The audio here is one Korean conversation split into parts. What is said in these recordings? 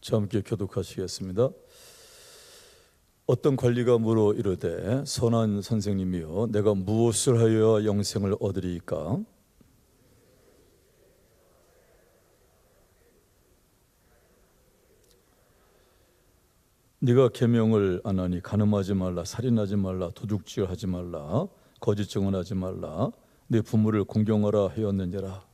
자, 함께 교독하시겠습니다. 어떤 관리가 물어 이르되 선한 선생님이여 내가 무엇을 하여야 영생을 얻으리이까? 네가 계명을 안 하니 간음하지 말라, 살인하지 말라, 도둑질하지 말라, 거짓 증언하지 말라, 네 부모를 공경하라 하였느니라.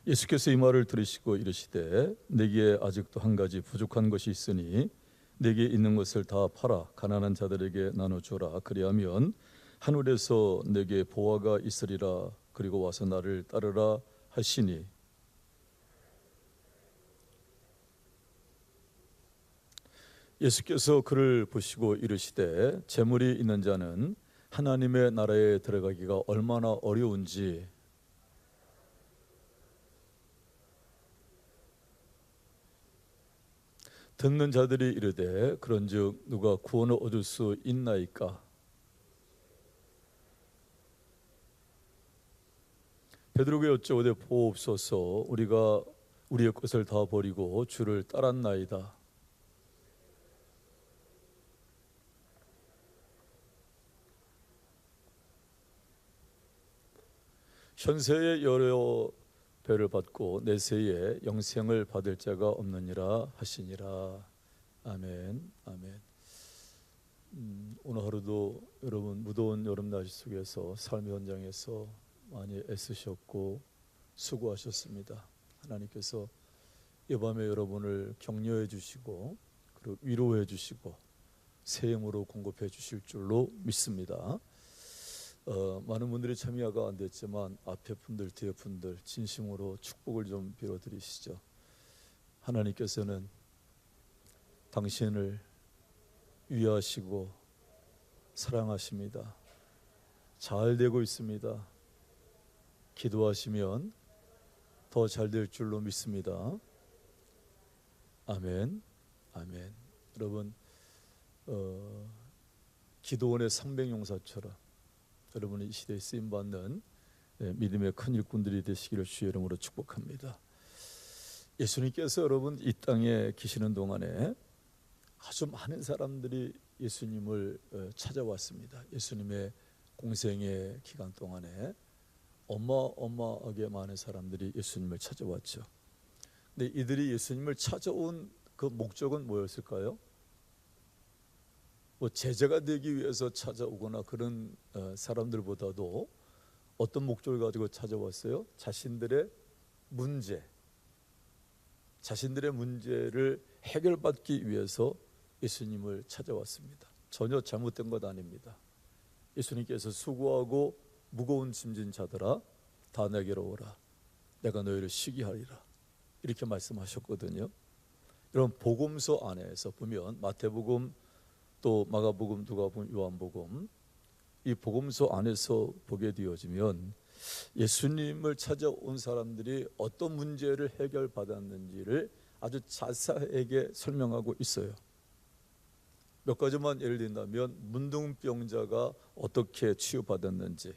예수께서 이 말을 들으시고 이르시되 내게 아직도 한 가지 부족한 것이 있으니 내게 있는 것을 다 팔아 가난한 자들에게 나눠주라. 그리하면 하늘에서 내게 보화가 있으리라. 그리고 와서 나를 따르라 하시니, 예수께서 그를 보시고 이르시되 재물이 있는 자는 하나님의 나라에 들어가기가 얼마나 어려운지. 듣는 자들이 이르되 그런즉 누가 구원을 얻을 수 있나이까? 베드로가 여쭤오되 보옵소서. 우리가 우리의 것을 다 버리고 주를 따랐나이다. 현세의 여러 배를 받고 내세에 영생을 받을 자가 없느니라 하시니라. 아멘. 아멘. 오늘 하루도 여러분 무더운 여름 날씨 속에서 삶의 현장에서 많이 애쓰셨고 수고하셨습니다. 하나님께서 이 밤에 여러분을 격려해 주시고 그리고 위로해 주시고 새 힘으로 공급해 주실 줄로 믿습니다. 많은 분들이 참여가 안 됐지만 앞에 분들 뒤에 분들 진심으로 축복을 좀 빌어드리시죠. 하나님께서는 당신을 위하시고 사랑하십니다. 잘 되고 있습니다. 기도하시면 더 잘 될 줄로 믿습니다. 아멘. 아멘. 여러분, 기도원의 상백용사처럼 여러분이 이 시대에 쓰임받는 믿음의 큰 일꾼들이 되시기를 주의 이름으로 축복합니다. 예수님께서 여러분 이 땅에 계시는 동안에 아주 많은 사람들이 예수님을 찾아왔습니다. 예수님의 공생의 기간 동안에 어마어마하게 많은 사람들이 예수님을 찾아왔죠. 근데 이들이 예수님을 찾아온 그 목적은 뭐였을까요? 뭐 제자가 되기 위해서 찾아오거나 그런 사람들보다도 어떤 목적을 가지고 찾아왔어요? 자신들의 문제를 해결받기 위해서 예수님을 찾아왔습니다. 전혀 잘못된 것 아닙니다. 예수님께서 수고하고 무거운 짐진 자들아 다 내게로 오라. 내가 너희를 쉬게 하리라. 이렇게 말씀하셨거든요. 이런 복음서 안에서 보면 마태복음 또 마가복음, 누가복음, 요한복음 이 복음서 안에서 보게 되어지면 예수님을 찾아온 사람들이 어떤 문제를 해결받았는지를 아주 자세하게 설명하고 있어요. 몇 가지만 예를 든다면 문둥병자가 어떻게 치유받았는지,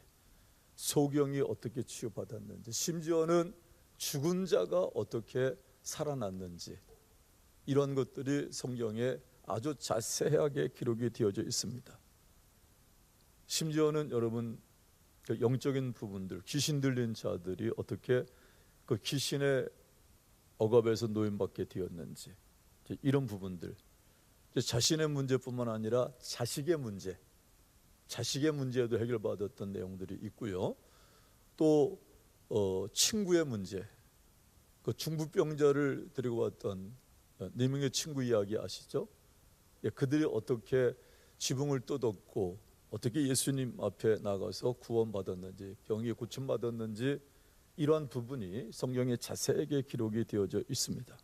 소경이 어떻게 치유받았는지, 심지어는 죽은 자가 어떻게 살아났는지, 이런 것들이 성경에 아주 자세하게 기록이 되어져 있습니다. 심지어는 여러분 영적인 부분들, 귀신 들린 자들이 어떻게 그 귀신의 억압에서 노임받게 되었는지, 이런 부분들, 자신의 문제뿐만 아니라 자식의 문제도 해결받았던 내용들이 있고요. 또 친구의 문제, 그 중부병자를 데리고 왔던 4명의 친구 이야기 아시죠? 그들이 어떻게 지붕을 뜯었고 어떻게 예수님 앞에 나가서 구원받았는지, 병이 고침받았는지, 이러한 부분이 성경에 자세하게 기록이 되어져 있습니다.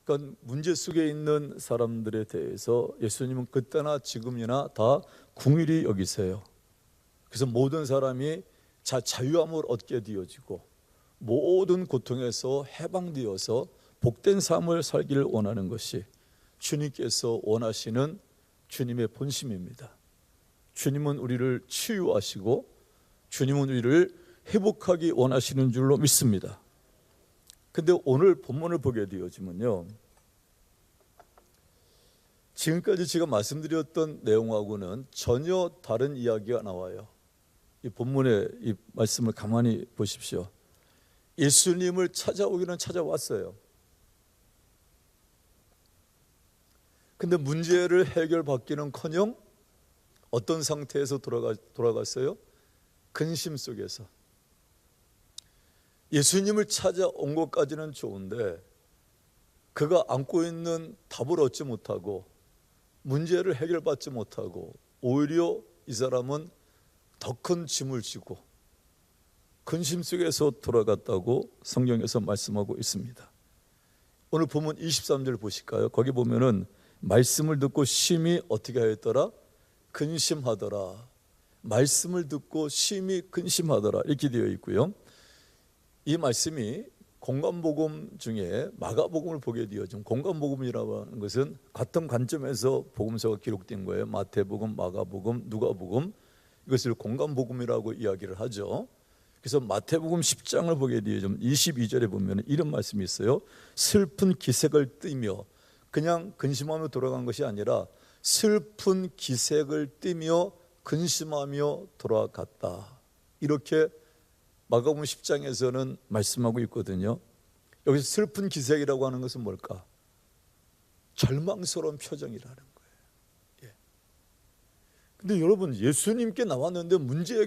그러니까 문제 속에 있는 사람들에 대해서 예수님은 그때나 지금이나 다 긍휼히 여기세요. 그래서 모든 사람이 자유함을 얻게 되어지고 모든 고통에서 해방되어서 복된 삶을 살기를 원하는 것이 주님께서 원하시는 주님의 본심입니다. 주님은 우리를 치유하시고 주님은 우리를 회복하기 원하시는 줄로 믿습니다. 근데 오늘 본문을 보게 되어지면요, 지금까지 제가 말씀드렸던 내용하고는 전혀 다른 이야기가 나와요. 이 본문의 이 말씀을 가만히 보십시오. 예수님을 찾아오기는 찾아왔어요. 근데 문제를 해결받기는커녕 어떤 상태에서 돌아갔어요? 근심 속에서. 예수님을 찾아온 것까지는 좋은데 그가 안고 있는 답을 얻지 못하고 문제를 해결받지 못하고 오히려 이 사람은 더 큰 짐을 지고 근심 속에서 돌아갔다고 성경에서 말씀하고 있습니다. 오늘 본문 23절 보실까요? 거기 보면은 말씀을 듣고 심히 어떻게 하였더라? 근심하더라. 말씀을 듣고 심히 근심하더라 이렇게 되어 있고요. 이 말씀이 공관복음 중에 마가복음을 보게 되어진 공관복음이라고 하는 것은 같은 관점에서 복음서가 기록된 거예요. 마태복음, 마가복음, 누가복음, 이것을 공관복음이라고 이야기를 하죠. 그래서 마태복음 10장을 보게 되어지면 22절에 보면 이런 말씀이 있어요. 슬픈 기색을 띠며, 그냥 근심하며 돌아간 것이 아니라 슬픈 기색을 띠며 근심하며 돌아갔다, 이렇게 마가복음 10장에서는 말씀하고 있거든요. 여기서 슬픈 기색이라고 하는 것은 뭘까? 절망스러운 표정이라는 거예요. 근데 여러분, 예수님께 나왔는데 문제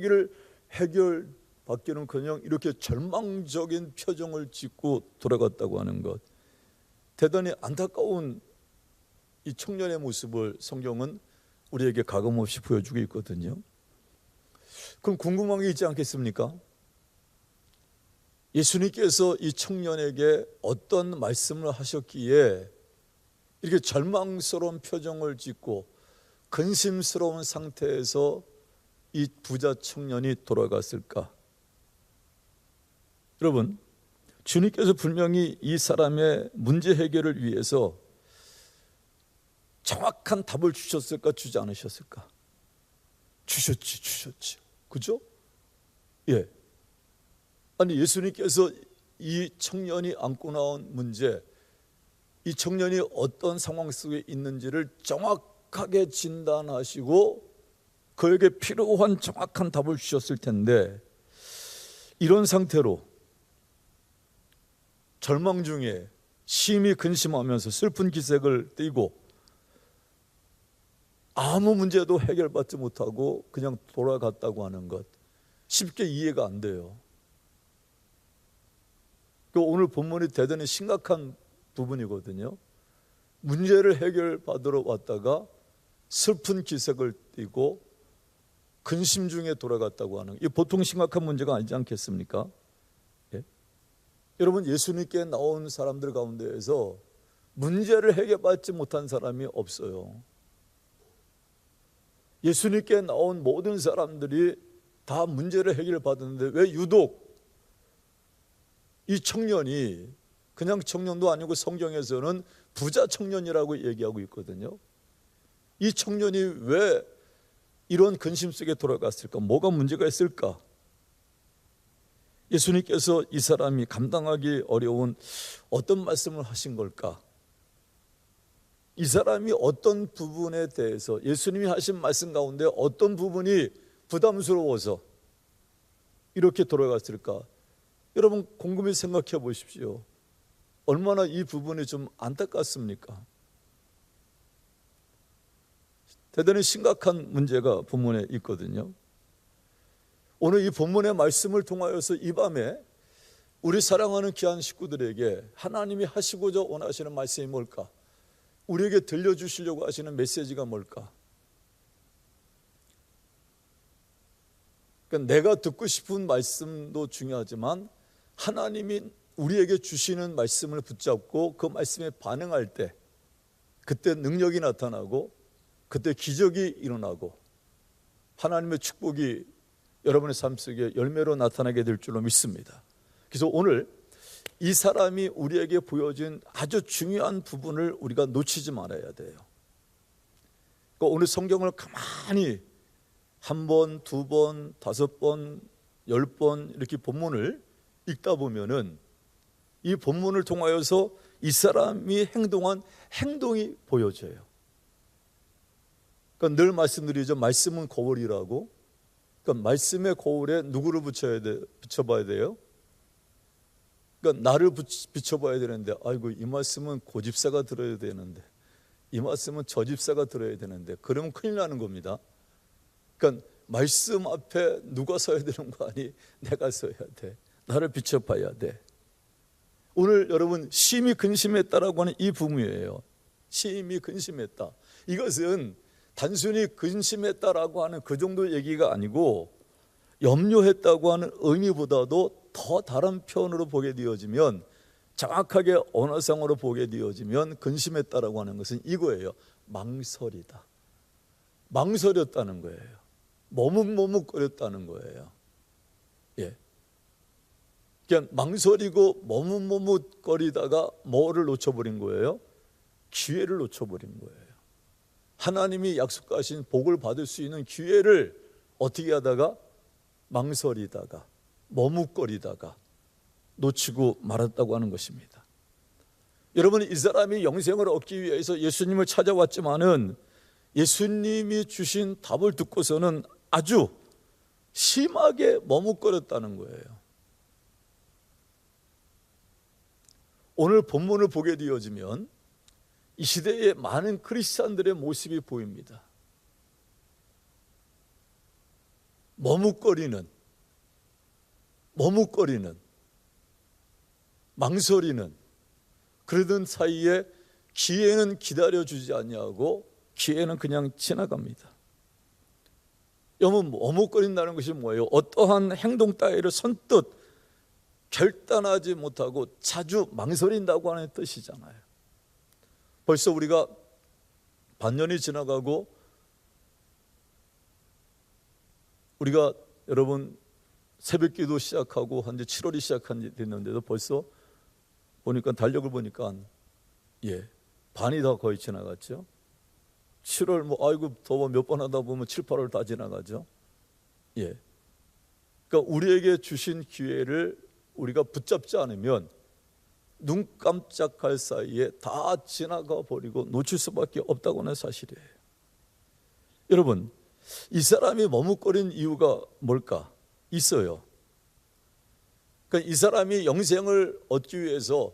해결받기는커녕 이렇게 절망적인 표정을 짓고 돌아갔다고 하는 것, 대단히 안타까운 이 청년의 모습을 성경은 우리에게 가감없이 보여주고 있거든요. 그럼 궁금한 게 있지 않겠습니까? 예수님께서 이 청년에게 어떤 말씀을 하셨기에 이렇게 절망스러운 표정을 짓고 근심스러운 상태에서 이 부자 청년이 돌아갔을까? 여러분, 주님께서 분명히 이 사람의 문제 해결을 위해서 정확한 답을 주셨을까, 주지 않으셨을까? 주셨지. 그죠? 예. 아니, 예수님께서 이 청년이 안고 나온 문제, 이 청년이 어떤 상황 속에 있는지를 정확하게 진단하시고 그에게 필요한 정확한 답을 주셨을 텐데, 이런 상태로 절망 중에 심히 근심하면서 슬픈 기색을 띠고 아무 문제도 해결받지 못하고 그냥 돌아갔다고 하는 것, 쉽게 이해가 안 돼요. 오늘 본문이 대단히 심각한 부분이거든요. 문제를 해결받으러 왔다가 슬픈 기색을 띠고 근심 중에 돌아갔다고 하는, 이 보통 심각한 문제가 아니지 않겠습니까? 예? 여러분, 예수님께 나온 사람들 가운데에서 문제를 해결받지 못한 사람이 없어요. 예수님께 나온 모든 사람들이 다 문제를 해결받았는데 왜 유독 이 청년이, 그냥 청년도 아니고 성경에서는 부자 청년이라고 얘기하고 있거든요. 이 청년이 왜 이런 근심 속에 돌아갔을까? 뭐가 문제가 있을까? 예수님께서 이 사람이 감당하기 어려운 어떤 말씀을 하신 걸까? 이 사람이 어떤 부분에 대해서, 예수님이 하신 말씀 가운데 어떤 부분이 부담스러워서 이렇게 돌아갔을까? 여러분, 곰곰이 생각해 보십시오. 얼마나 이 부분이 좀 안타깝습니까? 대단히 심각한 문제가 본문에 있거든요. 오늘 이 본문의 말씀을 통하여서 이 밤에 우리 사랑하는 귀한 식구들에게 하나님이 하시고자 원하시는 말씀이 뭘까? 우리에게 들려주시려고 하시는 메시지가 뭘까? 그러니까 내가 듣고 싶은 말씀도 중요하지만 하나님이 우리에게 주시는 말씀을 붙잡고 그 말씀에 반응할 때, 그때 능력이 나타나고 그때 기적이 일어나고 하나님의 축복이 여러분의 삶 속에 열매로 나타나게 될 줄로 믿습니다. 그래서 오늘 이 사람이 우리에게 보여준 아주 중요한 부분을 우리가 놓치지 말아야 돼요. 그러니까 오늘 성경을 가만히 한 번, 두 번, 5번, 10번 이렇게 본문을 읽다 보면은 이 본문을 통하여서 이 사람이 행동한 행동이 보여져요. 그러니까 늘 말씀드리죠. 말씀은 거울이라고. 그러니까 말씀의 거울에 누구를 비춰봐야 돼요? 그러니까 나를 비춰봐야 되는데, 아이고 이 말씀은 고집사가 들어야 되는데, 이 말씀은 저집사가 들어야 되는데, 그러면 큰일 나는 겁니다. 그러니까 말씀 앞에 누가 서야 되는 거 아니? 내가 서야 돼. 나를 비춰봐야 돼. 오늘 여러분 심히 근심했다라고 하는 이 부분이에요. 심히 근심했다. 이것은 단순히 근심했다라고 하는 그 정도 얘기가 아니고, 염려했다고 하는 의미보다도 더 다른 표현으로 보게 되어지면, 정확하게 언어상으로 보게 되어지면 근심했다라고 하는 것은 이거예요. 망설이다. 망설였다는 거예요. 머뭇머뭇거렸다는 거예요. 예. 그냥 망설이고 머뭇머뭇거리다가 뭐를 놓쳐버린 거예요? 기회를 놓쳐버린 거예요. 하나님이 약속하신 복을 받을 수 있는 기회를 어떻게 하다가, 망설이다가 머뭇거리다가 놓치고 말았다고 하는 것입니다. 여러분, 이 사람이 영생을 얻기 위해서 예수님을 찾아왔지만은 예수님이 주신 답을 듣고서는 아주 심하게 머뭇거렸다는 거예요. 오늘 본문을 보게 되어지면 이 시대에 많은 크리스찬들의 모습이 보입니다. 머뭇거리는, 망설이는, 그러던 사이에 기회는 기다려주지 않냐고 기회는 그냥 지나갑니다. 여러분, 머뭇거린다는 것이 뭐예요? 어떠한 행동 따위를 선뜻 결단하지 못하고 자주 망설인다고 하는 뜻이잖아요. 벌써 우리가 반년이 지나가고, 우리가 여러분 새벽기도 시작하고 한 지 7월이 시작한 지 됐는데도 벌써 보니까 달력을 보니까 반이 다 거의 지나갔죠. 7월 아이고 더워 몇 번 하다 보면 7, 8월 다 지나가죠. 그러니까 우리에게 주신 기회를 우리가 붙잡지 않으면 눈 깜짝할 사이에 다 지나가 버리고 놓칠 수밖에 없다고 하는 사실이에요. 여러분, 이 사람이 머뭇거린 이유가 뭘까? 있어요. 그러니까 이 사람이 영생을 얻기 위해서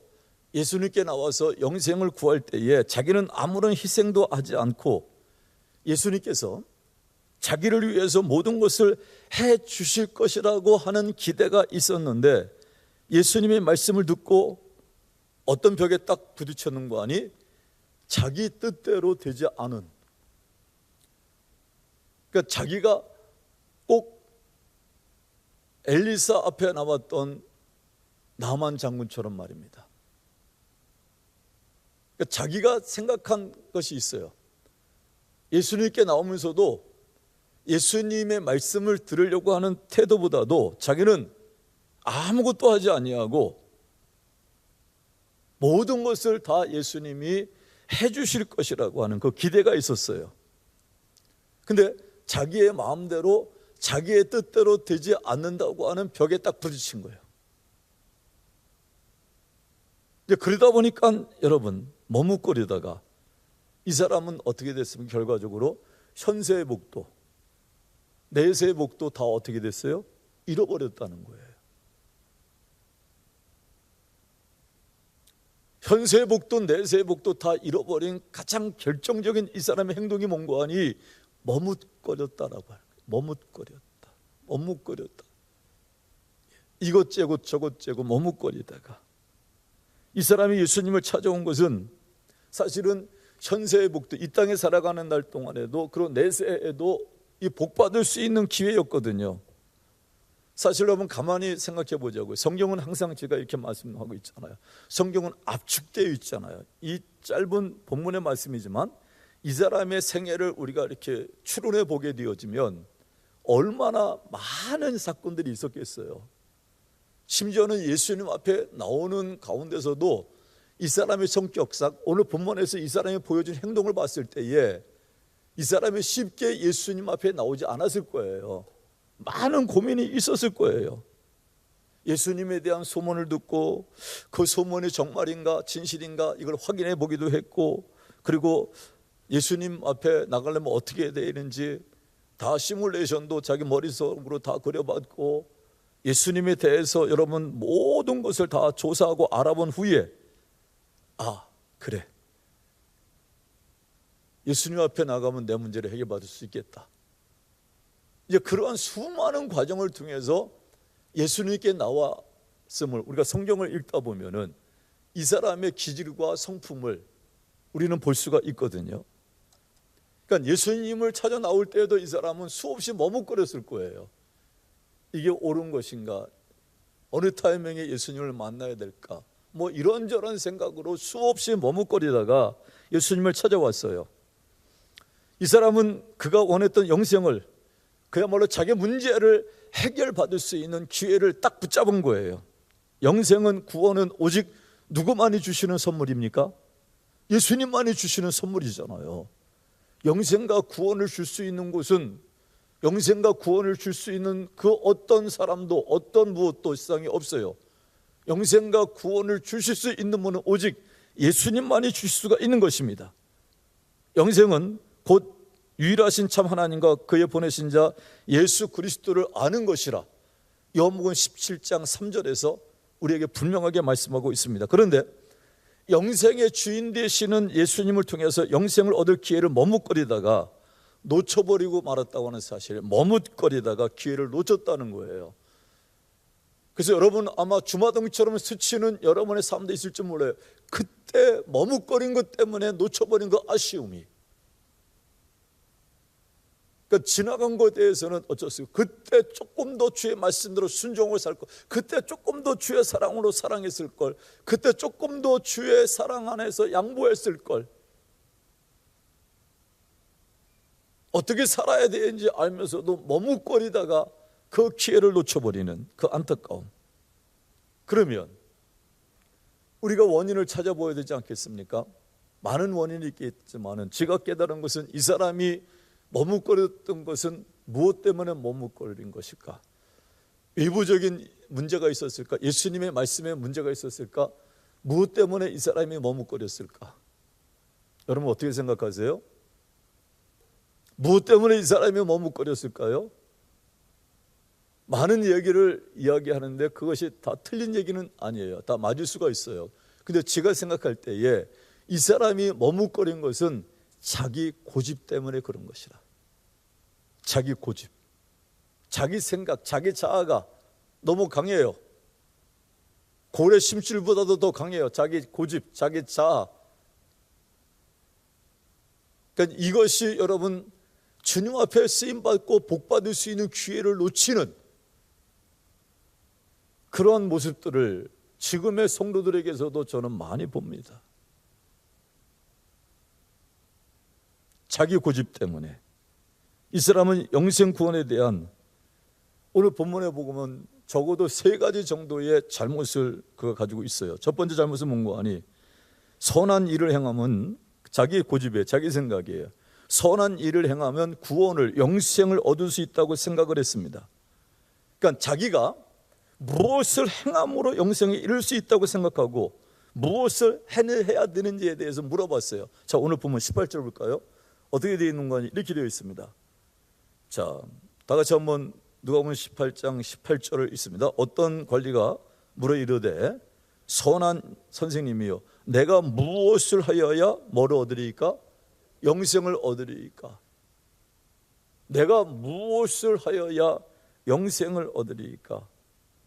예수님께 나와서 영생을 구할 때에 자기는 아무런 희생도 하지 않고 예수님께서 자기를 위해서 모든 것을 해 주실 것이라고 하는 기대가 있었는데, 예수님의 말씀을 듣고 어떤 벽에 딱 부딪혔는 거 아니? 자기 뜻대로 되지 않은, 그러니까 자기가 꼭 엘리사 앞에 나왔던 나만 장군처럼 말입니다. 그러니까 자기가 생각한 것이 있어요. 예수님께 나오면서도 예수님의 말씀을 들으려고 하는 태도보다도 자기는 아무것도 하지 아니하고 모든 것을 다 예수님이 해 주실 것이라고 하는 그 기대가 있었어요. 근데 자기의 마음대로 자기의 뜻대로 되지 않는다고 하는 벽에 딱 부딪힌 거예요. 이제 그러다 보니까 여러분 머뭇거리다가 이 사람은 어떻게 됐습니까? 결과적으로 현세의 복도, 내세의 복도 다 어떻게 됐어요? 잃어버렸다는 거예요. 현세의 복도, 내세의 복도 다 잃어버린 가장 결정적인 이 사람의 행동이 뭔가 하니 머뭇거렸다라고 해요. 머뭇거렸다. 이것 째고 저것 째고 머뭇거리다가 이 사람이 예수님을 찾아온 것은 사실은 현세의 복도, 이 땅에 살아가는 날 동안에도 그리고 내세에도 이 복받을 수 있는 기회였거든요. 사실 여러분 가만히 생각해 보자고요. 성경은 항상 제가 이렇게 말씀하고 있잖아요. 성경은 압축되어 있잖아요. 이 짧은 본문의 말씀이지만 이 사람의 생애를 우리가 이렇게 추론해 보게 되어지면 얼마나 많은 사건들이 있었겠어요. 심지어는 예수님 앞에 나오는 가운데서도 이 사람의 성격상 오늘 본문에서 이 사람이 보여준 행동을 봤을 때에 이 사람이 쉽게 예수님 앞에 나오지 않았을 거예요. 많은 고민이 있었을 거예요. 예수님에 대한 소문을 듣고 그 소문이 정말인가 진실인가 이걸 확인해 보기도 했고, 그리고 예수님 앞에 나가려면 어떻게 해야 되는지 다 시뮬레이션도 자기 머릿속으로 다 그려봤고, 예수님에 대해서 여러분 모든 것을 다 조사하고 알아본 후에 그래, 예수님 앞에 나가면 내 문제를 해결받을 수 있겠다. 이제 그러한 수많은 과정을 통해서 예수님께 나왔음을 우리가 성경을 읽다 보면은 이 사람의 기질과 성품을 우리는 볼 수가 있거든요. 그러니까 예수님을 찾아 나올 때에도 이 사람은 수없이 머뭇거렸을 거예요. 이게 옳은 것인가? 어느 타이밍에 예수님을 만나야 될까? 뭐 이런저런 생각으로 수없이 머뭇거리다가 예수님을 찾아왔어요. 이 사람은 그가 원했던 영생을, 그야말로 자기 문제를 해결받을 수 있는 기회를 딱 붙잡은 거예요. 영생은, 구원은 오직 누구만이 주시는 선물입니까? 예수님만이 주시는 선물이잖아요. 영생과 구원을 줄 수 있는 곳은, 영생과 구원을 줄 수 있는 그 어떤 사람도 어떤 무엇도 세상에 없어요. 영생과 구원을 주실 수 있는 분은 오직 예수님만이 주실 수가 있는 것입니다. 영생은 곧 유일하신 참 하나님과 그의 보내신 자 예수 그리스도를 아는 것이라 요한복음 17장 3절에서 우리에게 분명하게 말씀하고 있습니다. 그런데 영생의 주인 되시는 예수님을 통해서 영생을 얻을 기회를 머뭇거리다가 놓쳐버리고 말았다고 하는 사실, 머뭇거리다가 기회를 놓쳤다는 거예요. 그래서 여러분 아마 주마등처럼 스치는 여러분의 삶도 있을지 몰라요. 그때 머뭇거린 것 때문에 놓쳐버린 그 아쉬움이, 그러니까 지나간 것에 대해서는 어쩔 수 없어요. 그때 조금 더 주의 말씀대로 순종을 살 걸, 그때 조금 더 주의 사랑으로 사랑했을 걸, 그때 조금 더 주의 사랑 안에서 양보했을 걸, 어떻게 살아야 되는지 알면서도 머뭇거리다가 그 기회를 놓쳐버리는 그 안타까움. 그러면 우리가 원인을 찾아보아야 되지 않겠습니까? 많은 원인이 있겠지만 제가 깨달은 것은 이 사람이 머뭇거렸던 것은 무엇 때문에 머뭇거린 것일까? 외부적인 문제가 있었을까? 예수님의 말씀에 문제가 있었을까? 무엇 때문에 이 사람이 머뭇거렸을까? 여러분 어떻게 생각하세요? 무엇 때문에 이 사람이 머뭇거렸을까요? 많은 얘기를 이야기하는데 그것이 다 틀린 얘기는 아니에요. 다 맞을 수가 있어요. 근데 제가 생각할 때에 이 사람이 머뭇거린 것은 자기 고집 때문에 그런 것이라. 자기 고집, 자기 생각, 자기 자아가 너무 강해요. 고래 심줄보다도 더 강해요. 자기 고집, 자기 자아. 그러니까 이것이 여러분 주님 앞에 쓰임받고 복받을 수 있는 기회를 놓치는 그런 모습들을 지금의 성도들에게서도 저는 많이 봅니다. 자기 고집 때문에. 이 사람은 영생 구원에 대한, 오늘 본문에 보면 적어도 3가지 정도의 잘못을 그가 가지고 있어요. 첫 번째 잘못은 뭔가 하니, 선한 일을 행하면, 자기 고집에 자기 생각이에요. 선한 일을 행하면 구원을, 영생을 얻을 수 있다고 생각을 했습니다. 그러니까 자기가 무엇을 행함으로 영생에 이를 수 있다고 생각하고 무엇을 해야 되는지에 대해서 물어봤어요. 자, 오늘 보면 18절 볼까요? 어떻게 되어 있는 거니? 이렇게 되어 있습니다. 자, 다 같이 한번 누가복음 18장 18절을 읽습니다. 어떤 관리가 물어 이르되 선한 선생님이요, 내가 무엇을 하여야 뭐를 얻으리이까? 영생을 얻으리이까? 내가 무엇을 하여야 영생을 얻으리이까?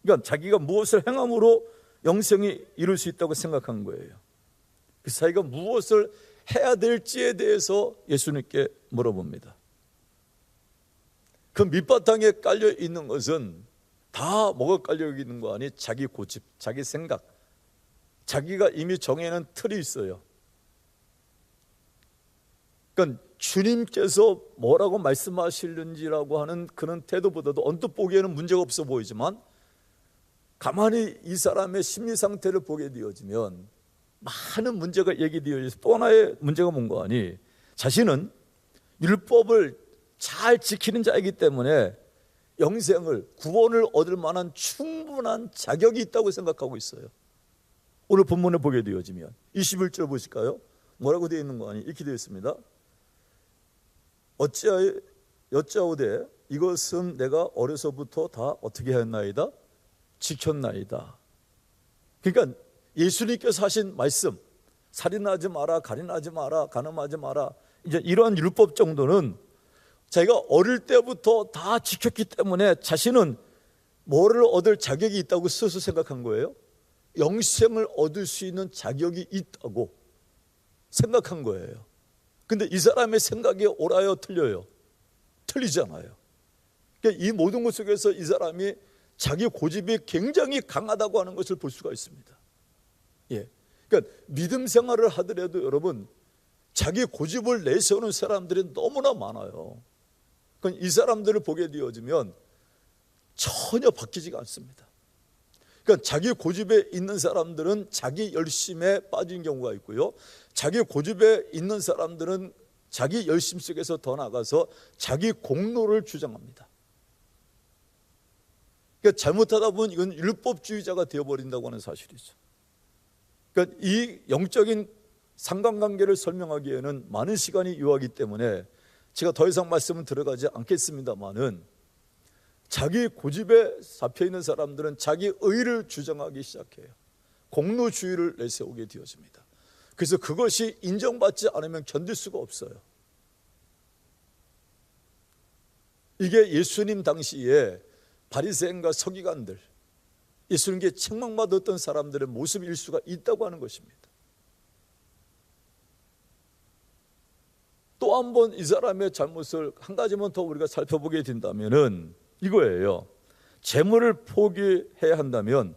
그러니까 자기가 무엇을 행함으로 영생이 이룰 수 있다고 생각한 거예요. 그래서 자기가 무엇을 해야 될지에 대해서 예수님께 물어봅니다. 그 밑바탕에 깔려 있는 것은 다 뭐가 깔려 있는 거 아니? 자기 고집, 자기 생각, 자기가 이미 정해놓은 틀이 있어요. 그러니까 주님께서 뭐라고 말씀하시는지라고 하는 그런 태도보다도 언뜻 보기에는 문제가 없어 보이지만 가만히 이 사람의 심리 상태를 보게 되어지면 많은 문제가 얘기되어져서 또 하나의 문제가 뭔가 하니, 자신은 율법을 잘 지키는 자이기 때문에 영생을, 구원을 얻을 만한 충분한 자격이 있다고 생각하고 있어요. 오늘 본문에 보게 되어지면 21절 보실까요? 뭐라고 되어 있는 거 아니? 이렇게 되어 있습니다. 여짜오되 이것은 내가 어려서부터 다 어떻게 하였나이다? 지켰나이다. 그러니까 예수님께서 하신 말씀, 살인하지 마라, 간음하지 마라, 간음하지 마라, 이제 이러한 율법 정도는 자기가 어릴 때부터 다 지켰기 때문에 자신은 뭐를 얻을 자격이 있다고 스스로 생각한 거예요. 영생을 얻을 수 있는 자격이 있다고 생각한 거예요. 근데 이 사람의 생각이 옳아요, 틀려요? 틀리잖아요. 그러니까 이 모든 것 속에서 이 사람이 자기 고집이 굉장히 강하다고 하는 것을 볼 수가 있습니다. 예. 그러니까 믿음 생활을 하더라도 여러분, 자기 고집을 내세우는 사람들이 너무나 많아요. 그러니까 이 사람들을 보게 되어지면 전혀 바뀌지가 않습니다. 그러니까 자기 고집에 있는 사람들은 자기 열심에 빠진 경우가 있고요, 자기 고집에 있는 사람들은 자기 열심 속에서 더 나가서 자기 공로를 주장합니다. 그러니까 잘못하다 보면 이건 율법주의자가 되어버린다고 하는 사실이죠. 그러니까 이 영적인 상관관계를 설명하기에는 많은 시간이 요하기 때문에 제가 더 이상 말씀은 들어가지 않겠습니다만은, 자기 고집에 잡혀있는 사람들은 자기 의를 주장하기 시작해요. 공로주의를 내세우게 되어집니다. 그래서 그것이 인정받지 않으면 견딜 수가 없어요. 이게 예수님 당시에 바리새인과 서기관들, 예수님께 책망받았던 사람들의 모습일 수가 있다고 하는 것입니다. 또 한 번 이 사람의 잘못을 한 가지만 더 우리가 살펴보게 된다면은 이거예요. 재물을 포기해야 한다면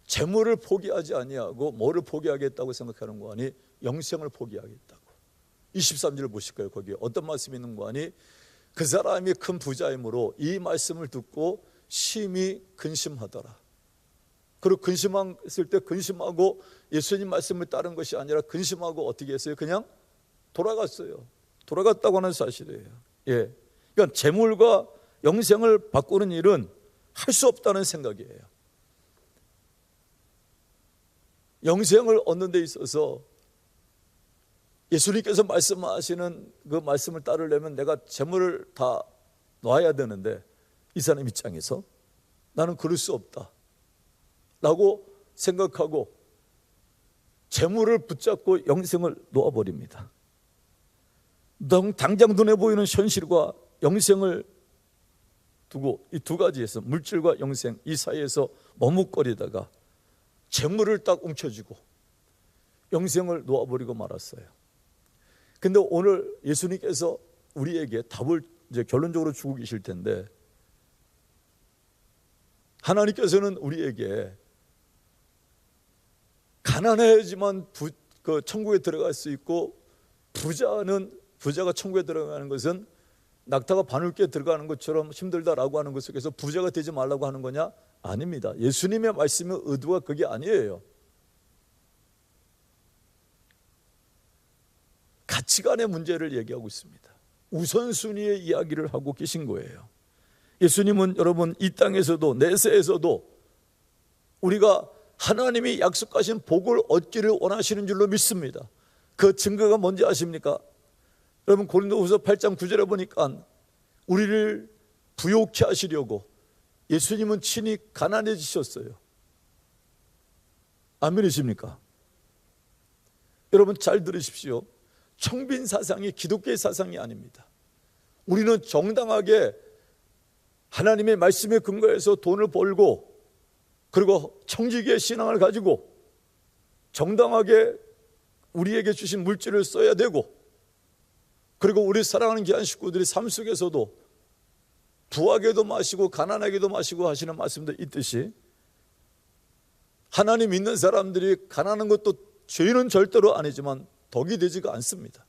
재물을 포기하지 아니하고 뭐를 포기하겠다고 생각하는 거 아니? 영생을 포기하겠다고. 23절 보실까요? 거기에 어떤 말씀이 있는 거 아니? 그 사람이 큰 부자이므로 이 말씀을 듣고 심히 근심하더라. 그리고 근심했을 때 근심하고 예수님 말씀을 따른 것이 아니라 근심하고 어떻게 했어요? 그냥 돌아갔어요. 돌아갔다고 하는 사실이에요. 예. 그러니까 재물과 영생을 바꾸는 일은 할 수 없다는 생각이에요. 영생을 얻는 데 있어서 예수님께서 말씀하시는 그 말씀을 따르려면 내가 재물을 다 놔야 되는데, 이 사람 입장에서 나는 그럴 수 없다 라고 생각하고 재물을 붙잡고 영생을 놓아버립니다. 당장 눈에 보이는 현실과 영생을 두고 이 두 가지에서, 물질과 영생 이 사이에서 머뭇거리다가 재물을 딱 움켜쥐고 영생을 놓아버리고 말았어요. 근데 오늘 예수님께서 우리에게 답을 이제 결론적으로 주고 계실 텐데, 하나님께서는 우리에게 가난해야지만 천국에 들어갈 수 있고, 부자가 천국에 들어가는 것은 낙타가 바늘귀에 들어가는 것처럼 힘들다라고 하는 것 속에서 부자가 되지 말라고 하는 거냐? 아닙니다. 예수님의 말씀의 의도가 그게 아니에요. 가치관의 문제를 얘기하고 있습니다. 우선순위의 이야기를 하고 계신 거예요. 예수님은 여러분 이 땅에서도 내세에서도 우리가 하나님이 약속하신 복을 얻기를 원하시는 줄로 믿습니다. 그 증거가 뭔지 아십니까? 여러분 고린도후서 8장 9절에 보니까 우리를 부욕케 하시려고 예수님은 친히 가난해지셨어요. 아멘이십니까? 여러분 잘 들으십시오. 청빈 사상이 기독교의 사상이 아닙니다. 우리는 정당하게 하나님의 말씀에 근거해서 돈을 벌고, 그리고 청지기의 신앙을 가지고 정당하게 우리에게 주신 물질을 써야 되고, 그리고 우리 사랑하는 귀한 식구들이 삶 속에서도 부하게도 마시고 가난하게도 마시고 하시는 말씀도 있듯이, 하나님 믿는 사람들이 가난한 것도 죄는 절대로 아니지만 덕이 되지가 않습니다.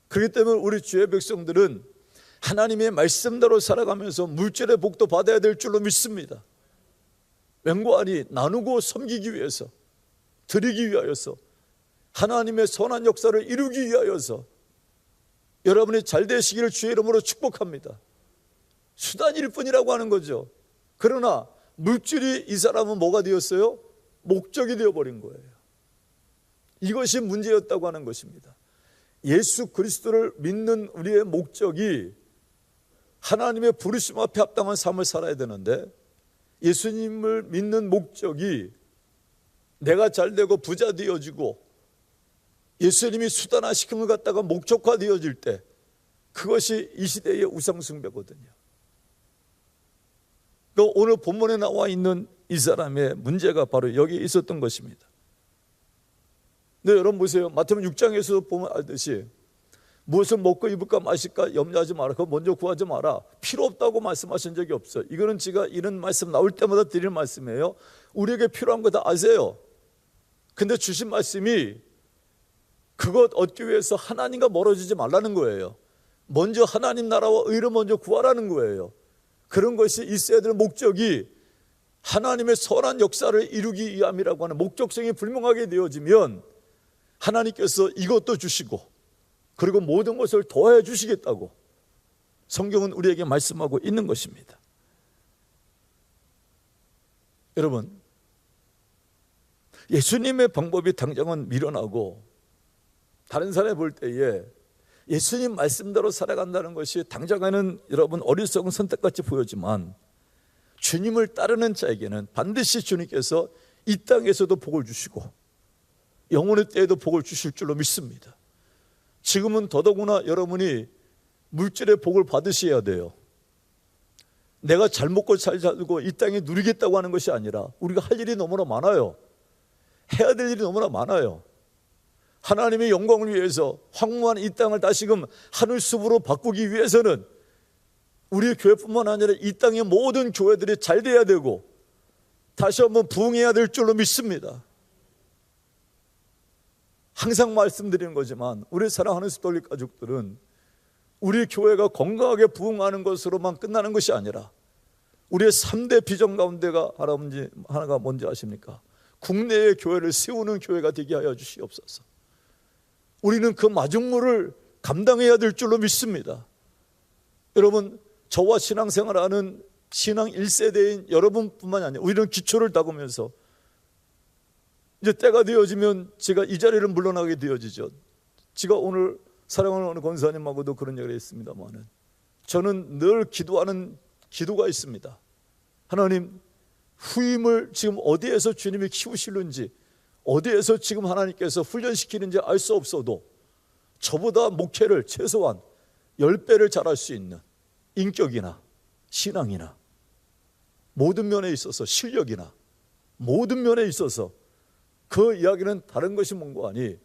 그렇기 때문에 우리 주의 백성들은 하나님의 말씀대로 살아가면서 물질의 복도 받아야 될 줄로 믿습니다. 맹고하니 나누고 섬기기 위해서, 드리기 위하여서, 하나님의 선한 역사를 이루기 위하여서 여러분이 잘 되시기를 주의 이름으로 축복합니다. 수단일 뿐이라고 하는 거죠. 그러나 물질이 이 사람은 뭐가 되었어요? 목적이 되어버린 거예요. 이것이 문제였다고 하는 것입니다. 예수 그리스도를 믿는 우리의 목적이 하나님의 부르심 앞에 합당한 삶을 살아야 되는데, 예수님을 믿는 목적이 내가 잘되고 부자 되어지고 예수님이 수단화시킨 것 갖다가 목적화 되어질 때, 그것이 이 시대의 우상숭배거든요. 오늘 본문에 나와 있는 이 사람의 문제가 바로 여기에 있었던 것입니다. 네, 여러분 보세요. 마태복음 6장에서 보면 알듯이 무엇을 먹고 입을까 마실까 염려하지 마라. 그거 먼저 구하지 마라. 필요 없다고 말씀하신 적이 없어요. 이거는 제가 이런 말씀 나올 때마다 드리는 말씀이에요. 우리에게 필요한 거 다 아세요. 근데 주신 말씀이 그것 얻기 위해서 하나님과 멀어지지 말라는 거예요. 먼저 하나님 나라와 의를 먼저 구하라는 거예요. 그런 것이 있어야 될 목적이 하나님의 선한 역사를 이루기 위함이라고 하는 목적성이 분명하게 되어지면 하나님께서 이것도 주시고 그리고 모든 것을 더해 주시겠다고 성경은 우리에게 말씀하고 있는 것입니다. 여러분, 예수님의 방법이 당장은 미련하고 다른 사람이 볼 때에 예수님 말씀대로 살아간다는 것이 당장에는 여러분 어리석은 선택같이 보여지만, 주님을 따르는 자에게는 반드시 주님께서 이 땅에서도 복을 주시고 영혼의 때에도 복을 주실 줄로 믿습니다. 지금은 더더구나 여러분이 물질의 복을 받으셔야 돼요. 내가 잘 먹고 잘 살고 이 땅에 누리겠다고 하는 것이 아니라 우리가 할 일이 너무나 많아요. 해야 될 일이 너무나 많아요. 하나님의 영광을 위해서 황무한 이 땅을 다시금 하늘숲으로 바꾸기 위해서는 우리 교회뿐만 아니라 이 땅의 모든 교회들이 잘 돼야 되고 다시 한번 부흥해야 될 줄로 믿습니다. 항상 말씀드리는 거지만 우리 사랑하는 습돌리 가족들은 우리 교회가 건강하게 부흥하는 것으로만 끝나는 것이 아니라 우리의 3대 비전 가운데가 하나가 뭔지 아십니까? 국내의 교회를 세우는 교회가 되게 하여 주시옵소서. 우리는 그 마중물을 감당해야 될 줄로 믿습니다. 여러분, 저와 신앙생활하는 신앙 1세대인 여러분뿐만이 아니라 우리는 기초를 닦으면서 이제 때가 되어지면 제가 이 자리를 물러나게 되어지죠. 제가 오늘 사랑하는 어느 권사님하고도 그런 얘기를 했습니다만, 저는 늘 기도하는 기도가 있습니다. 하나님, 후임을 지금 어디에서 주님이 키우시는지, 어디에서 지금 하나님께서 훈련시키는지 알 수 없어도 저보다 목회를 최소한 10배를 잘할 수 있는 인격이나 신앙이나 모든 면에 있어서 실력이나 모든 면에 있어서 그 이야기는 다른 것이 뭔가 아니,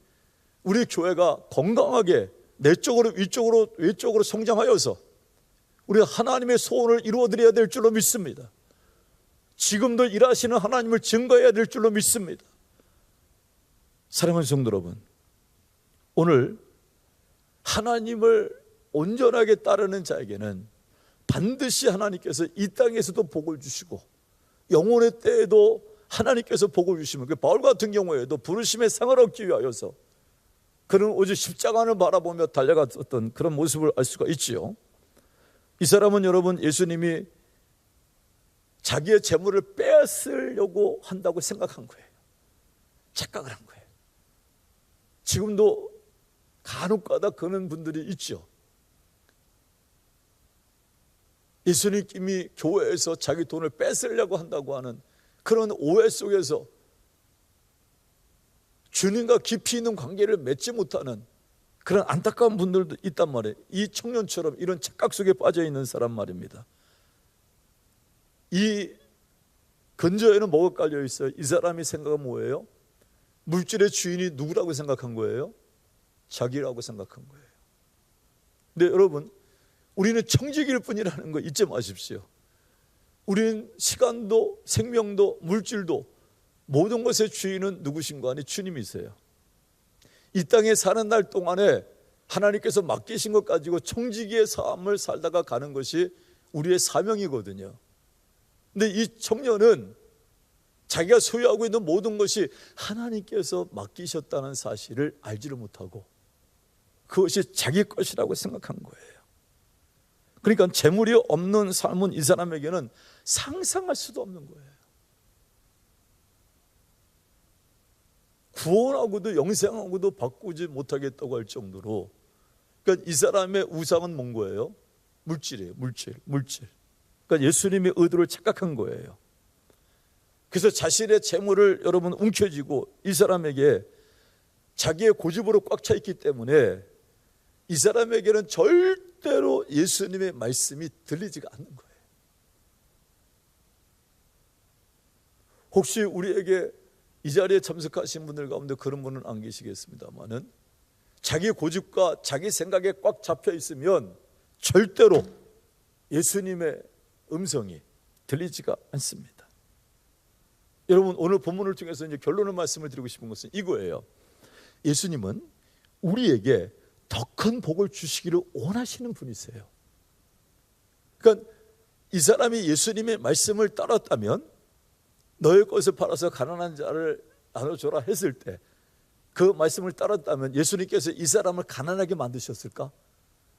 우리 교회가 건강하게 내적으로 위쪽으로 외적으로 성장하여서 우리가 하나님의 소원을 이루어드려야 될 줄로 믿습니다. 지금도 일하시는 하나님을 증거해야 될 줄로 믿습니다. 사랑하는 성도 여러분, 오늘 하나님을 온전하게 따르는 자에게는 반드시 하나님께서 이 땅에서도 복을 주시고 영혼의 때에도 하나님께서 복을 주시면, 그 바울 같은 경우에도 부르심의 상을 얻기 위하여서 그는 오직 십자가를 바라보며 달려갔던 그런 모습을 알 수가 있지요. 이 사람은 여러분, 예수님이 자기의 재물을 빼앗으려고 한다고 생각한 거예요. 착각을 한 거예요. 지금도 간혹가다 그런 분들이 있죠. 예수님이 교회에서 자기 돈을 뺏으려고 한다고 하는 그런 오해 속에서 주님과 깊이 있는 관계를 맺지 못하는 그런 안타까운 분들도 있단 말이에요. 이 청년처럼 이런 착각 속에 빠져 있는 사람 말입니다. 이 근저에는 뭐가 깔려 있어요? 이 사람이 생각은 뭐예요? 물질의 주인이 누구라고 생각한 거예요? 자기라고 생각한 거예요. 근데 여러분, 우리는 청직일 뿐이라는 거 잊지 마십시오. 우리는 시간도 생명도 물질도 모든 것의 주인은 누구신가 하니 주님이세요. 이 땅에 사는 날 동안에 하나님께서 맡기신 것 가지고 청지기의 삶을 살다가 가는 것이 우리의 사명이거든요. 근데 이 청년은 자기가 소유하고 있는 모든 것이 하나님께서 맡기셨다는 사실을 알지를 못하고 그것이 자기 것이라고 생각한 거예요. 그러니까 재물이 없는 삶은 이 사람에게는 상상할 수도 없는 거예요. 구원하고도 영생하고도 바꾸지 못하겠다고 할 정도로, 그러니까 이 사람의 우상은 뭔 거예요? 물질이에요. 물질. 그러니까 예수님의 의도를 착각한 거예요. 그래서 자신의 재물을 여러분 움켜쥐고 이 사람에게 자기의 고집으로 꽉 차 있기 때문에 이 사람에게는 절대로 예수님의 말씀이 들리지가 않는 거예요. 혹시 우리에게 이 자리에 참석하신 분들 가운데 그런 분은 안 계시겠습니다만은, 자기 고집과 자기 생각에 꽉 잡혀 있으면 절대로 예수님의 음성이 들리지가 않습니다. 여러분, 오늘 본문을 통해서 이제 결론의 말씀을 드리고 싶은 것은 이거예요. 예수님은 우리에게 더 큰 복을 주시기를 원하시는 분이세요. 그러니까 이 사람이 예수님의 말씀을 따랐다면, 너의 것을 팔아서 가난한 자를 나눠줘라 했을 때 그 말씀을 따랐다면 예수님께서 이 사람을 가난하게 만드셨을까?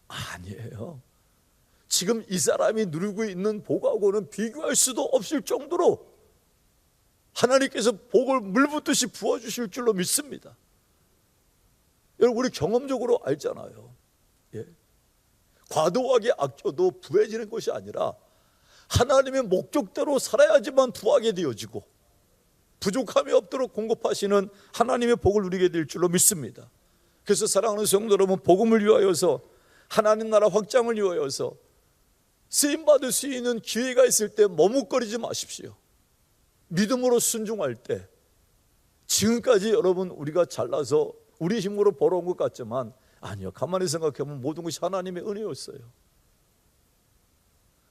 아니에요. 지금 이 사람이 누리고 있는 복하고는 비교할 수도 없을 정도로 하나님께서 복을 물붓듯이 부어주실 줄로 믿습니다. 여러분, 우리 경험적으로 알잖아요. 예. 과도하게 아껴도 부해지는 것이 아니라 하나님의 목적대로 살아야지만 부하게 되어지고 부족함이 없도록 공급하시는 하나님의 복을 누리게 될 줄로 믿습니다. 그래서 사랑하는 성도 여러분, 복음을 위하여서, 하나님 나라 확장을 위하여서 쓰임받을 수 있는 기회가 있을 때 머뭇거리지 마십시오. 믿음으로 순종할 때, 지금까지 여러분 우리가 잘나서 우리 힘으로 벌어온 것 같지만 아니요, 가만히 생각해보면 모든 것이 하나님의 은혜였어요.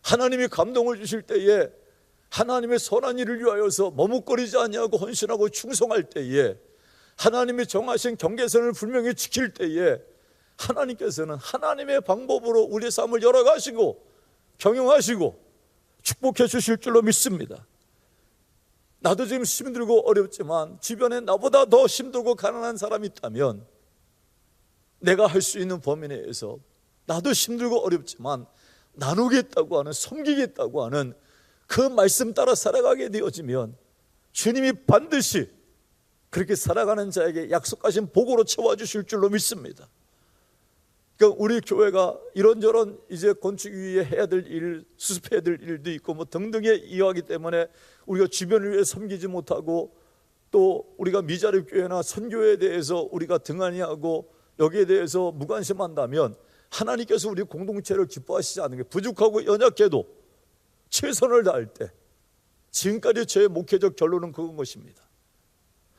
하나님이 감동을 주실 때에 하나님의 선한 일을 위하여서 머뭇거리지 아니하고 헌신하고 충성할 때에, 하나님이 정하신 경계선을 분명히 지킬 때에 하나님께서는 하나님의 방법으로 우리의 삶을 열어가시고 경영하시고 축복해 주실 줄로 믿습니다. 나도 지금 힘들고 어렵지만 주변에 나보다 더 힘들고 가난한 사람이 있다면 내가 할 수 있는 범위 내에서 나도 힘들고 어렵지만 나누겠다고 하는, 섬기겠다고 하는 그 말씀 따라 살아가게 되어지면 주님이 반드시 그렇게 살아가는 자에게 약속하신 복으로 채워주실 줄로 믿습니다. 그러니까 우리 교회가 이런저런 이제 건축 위에 해야 될 일, 수습해야 될 일도 있고 뭐 등등에 이어하기 때문에 우리가 주변을 위해 섬기지 못하고, 또 우리가 미자립 교회나 선교에 대해서 우리가 등한히하고 여기에 대해서 무관심한다면 하나님께서 우리 공동체를 기뻐하시지 않는 게, 부족하고 연약해도 최선을 다할 때, 지금까지 저의 목회적 결론은 그건 것입니다.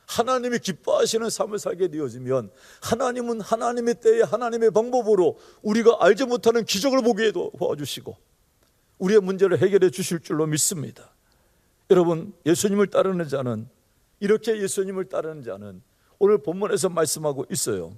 하나님이 기뻐하시는 삶을 살게 되어지면 하나님은 하나님의 때에 하나님의 방법으로 우리가 알지 못하는 기적을 보게 도와주시고 우리의 문제를 해결해 주실 줄로 믿습니다. 여러분, 예수님을 따르는 자는, 이렇게 예수님을 따르는 자는 오늘 본문에서 말씀하고 있어요.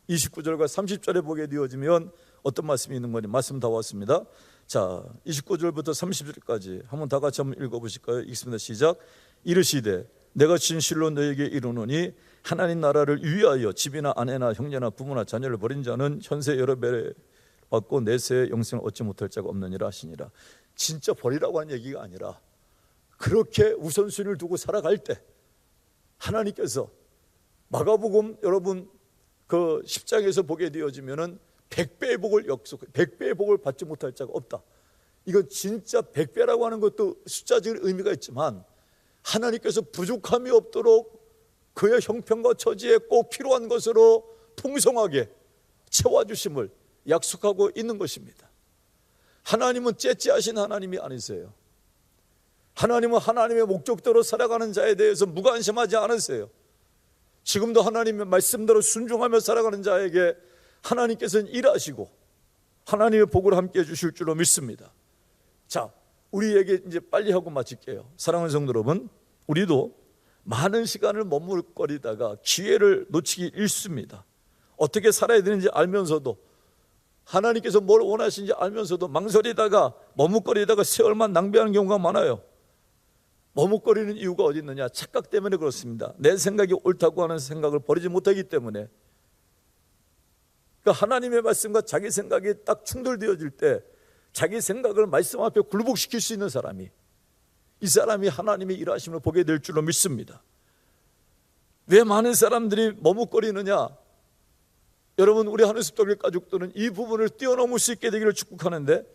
29절과 30절에 보게 되어지면 어떤 말씀이 있는 거니? 말씀 다 왔습니다. 자, 29절부터 30절까지 한번 다 같이 한번 읽어보실까요? 읽습니다. 시작. 이르시되 내가 진실로 너에게 이르노니 하나님 나라를 위하여 집이나 아내나 형제나 부모나 자녀를 버린 자는 현세 여러 배 받고 내세의 영생을 얻지 못할 자가 없느니라 하시니라. 진짜 버리라고 하는 얘기가 아니라 그렇게 우선순위를 두고 살아갈 때 하나님께서, 마가복음 여러분 그 10장에서 보게 되어지면은 100배의 복을 약속, 100배의 복을 받지 못할 자가 없다. 이건 진짜 100배라고 하는 것도 숫자적인 의미가 있지만 하나님께서 부족함이 없도록 그의 형편과 처지에 꼭 필요한 것으로 풍성하게 채워주심을 약속하고 있는 것입니다. 하나님은 째째하신 하나님이 아니세요. 하나님은 하나님의 목적대로 살아가는 자에 대해서 무관심하지 않으세요. 지금도 하나님의 말씀대로 순종하며 살아가는 자에게 하나님께서는 일하시고 하나님의 복을 함께 해주실 줄로 믿습니다. 자, 우리에게 이제 빨리 하고 마칠게요. 사랑하는 성도 여러분, 우리도 많은 시간을 머물거리다가 기회를 놓치기 일쑤입니다. 어떻게 살아야 되는지 알면서도, 하나님께서 뭘 원하시는지 알면서도 망설이다가 머뭇거리다가 세월만 낭비하는 경우가 많아요. 머뭇거리는 이유가 어디 있느냐? 착각 때문에 그렇습니다. 내 생각이 옳다고 하는 생각을 버리지 못하기 때문에. 그러니까 하나님의 말씀과 자기 생각이 딱 충돌되어질 때 자기 생각을 말씀 앞에 굴복시킬 수 있는 사람이, 이 사람이 하나님의 일하심을 보게 될 줄로 믿습니다. 왜 많은 사람들이 머뭇거리느냐? 여러분, 우리 하늘숲도교 가족들은 이 부분을 뛰어넘을 수 있게 되기를 축복하는데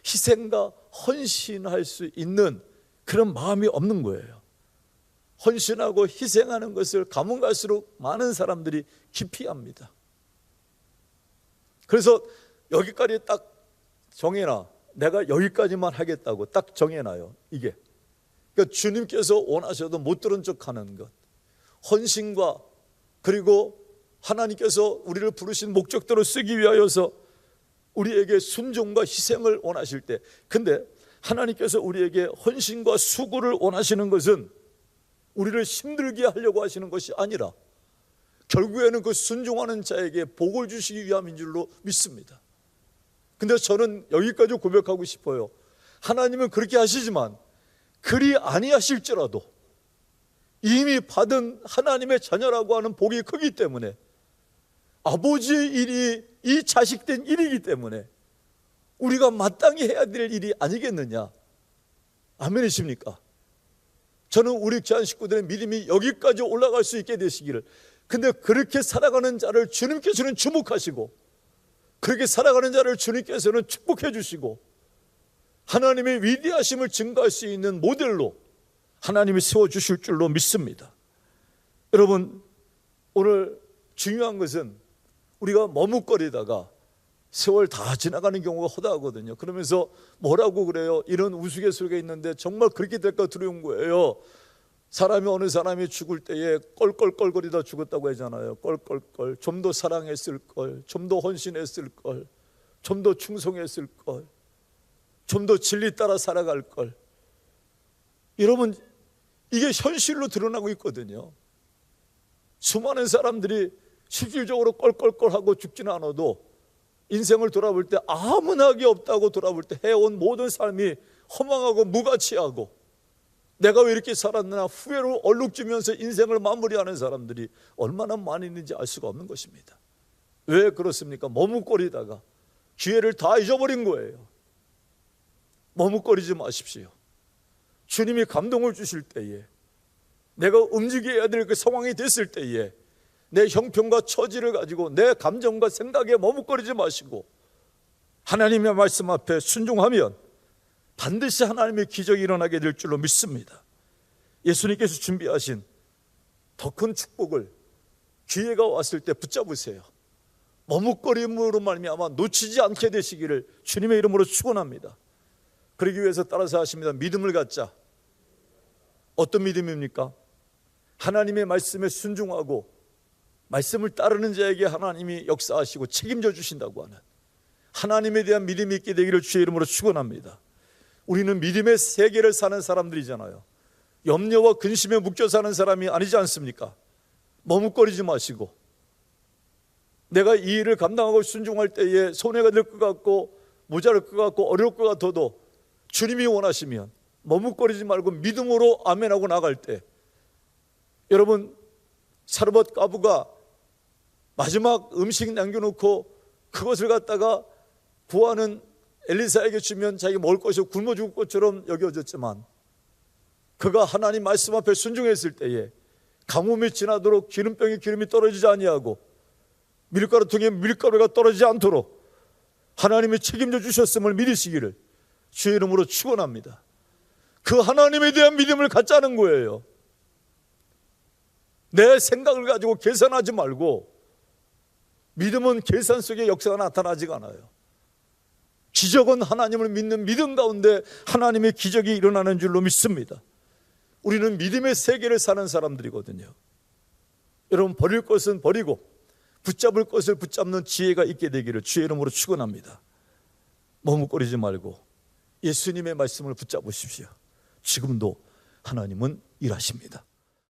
희생과 헌신할 수 있는 그런 마음이 없는 거예요. 헌신하고 희생하는 것을 가면 갈수록 많은 사람들이 기피합니다. 그래서 여기까지 딱 정해놔. 내가 여기까지만 하겠다고 딱 정해놔요. 이게 그러니까 주님께서 원하셔도 못 들은 척하는 것, 헌신과 그리고 하나님께서 우리를 부르신 목적대로 쓰기 위하여서 우리에게 순종과 희생을 원하실 때, 근데 하나님께서 우리에게 헌신과 수고를 원하시는 것은 우리를 힘들게 하려고 하시는 것이 아니라 결국에는 그 순종하는 자에게 복을 주시기 위함인 줄로 믿습니다. 근데 저는 여기까지 고백하고 싶어요. 하나님은 그렇게 하시지만 그리 아니하실지라도 이미 받은 하나님의 자녀라고 하는 복이 크기 때문에, 아버지의 일이 이 자식된 일이기 때문에 우리가 마땅히 해야 될 일이 아니겠느냐. 아멘이십니까? 저는 우리 귀한 식구들의 믿음이 여기까지 올라갈 수 있게 되시기를, 근데 그렇게 살아가는 자를 주님께서는 주목하시고 그렇게 살아가는 자를 주님께서는 축복해 주시고 하나님의 위대하심을 증거할 수 있는 모델로 하나님이 세워주실 줄로 믿습니다. 여러분, 오늘 중요한 것은 우리가 머뭇거리다가 세월 다 지나가는 경우가 허다하거든요. 그러면서 뭐라고 그래요? 이런 우스갯소리가 있는데 정말 그렇게 될까 두려운 거예요. 사람이, 어느 사람이 죽을 때에 껄껄껄거리다 죽었다고 하잖아요. 껄껄껄. 좀 더 사랑했을 걸, 좀 더 헌신했을 걸, 좀 더 충성했을 걸, 좀 더 진리 따라 살아갈 걸. 여러분, 이게 현실로 드러나고 있거든요. 수많은 사람들이 실질적으로 껄껄껄하고 죽지는 않아도 인생을 돌아볼 때 아무나 게 없다고 돌아볼 때 해온 모든 삶이 허망하고 무가치하고 내가 왜 이렇게 살았나 후회로 얼룩지면서 인생을 마무리하는 사람들이 얼마나 많이 있는지 알 수가 없는 것입니다. 왜 그렇습니까? 머뭇거리다가 기회를 다 잊어버린 거예요. 머뭇거리지 마십시오. 주님이 감동을 주실 때에, 내가 움직여야 될 그 상황이 됐을 때에 내 형편과 처지를 가지고 내 감정과 생각에 머뭇거리지 마시고 하나님의 말씀 앞에 순종하면 반드시 하나님의 기적이 일어나게 될 줄로 믿습니다. 예수님께서 준비하신 더 큰 축복을 기회가 왔을 때 붙잡으세요. 머뭇거림으로 말미암아 놓치지 않게 되시기를 주님의 이름으로 축원합니다. 그러기 위해서 따라서 하십니다. 믿음을 갖자. 어떤 믿음입니까? 하나님의 말씀에 순종하고 말씀을 따르는 자에게 하나님이 역사하시고 책임져 주신다고 하는 하나님에 대한 믿음이 있게 되기를 주의 이름으로 축원합니다. 우리는 믿음의 세계를 사는 사람들이잖아요. 염려와 근심에 묶여 사는 사람이 아니지 않습니까? 머뭇거리지 마시고, 내가 이 일을 감당하고 순종할 때에 손해가 될 것 같고 모자랄 것 같고 어려울 것 같아도 주님이 원하시면 머뭇거리지 말고 믿음으로 아멘하고 나갈 때, 여러분, 사르밧 과부가 마지막 음식 남겨놓고 그것을 갖다가 구하는 엘리사에게 주면 자기가 먹을 것이 굶어 죽을 것처럼 여겨졌지만, 그가 하나님 말씀 앞에 순종했을 때에 가뭄이 지나도록 기름병에 기름이 떨어지지 아니하고 밀가루통에 밀가루가 떨어지지 않도록 하나님이 책임져 주셨음을 믿으시기를 주의 이름으로 축원합니다. 그 하나님에 대한 믿음을 갖자는 거예요. 내 생각을 가지고 계산하지 말고, 믿음은 계산 속에 역사가 나타나지가 않아요. 기적은 하나님을 믿는 믿음 가운데 하나님의 기적이 일어나는 줄로 믿습니다. 우리는 믿음의 세계를 사는 사람들이거든요. 여러분, 버릴 것은 버리고 붙잡을 것을 붙잡는 지혜가 있게 되기를 주의 이름으로 축원합니다. 머뭇거리지 말고 예수님의 말씀을 붙잡으십시오. 지금도 하나님은 일하십니다.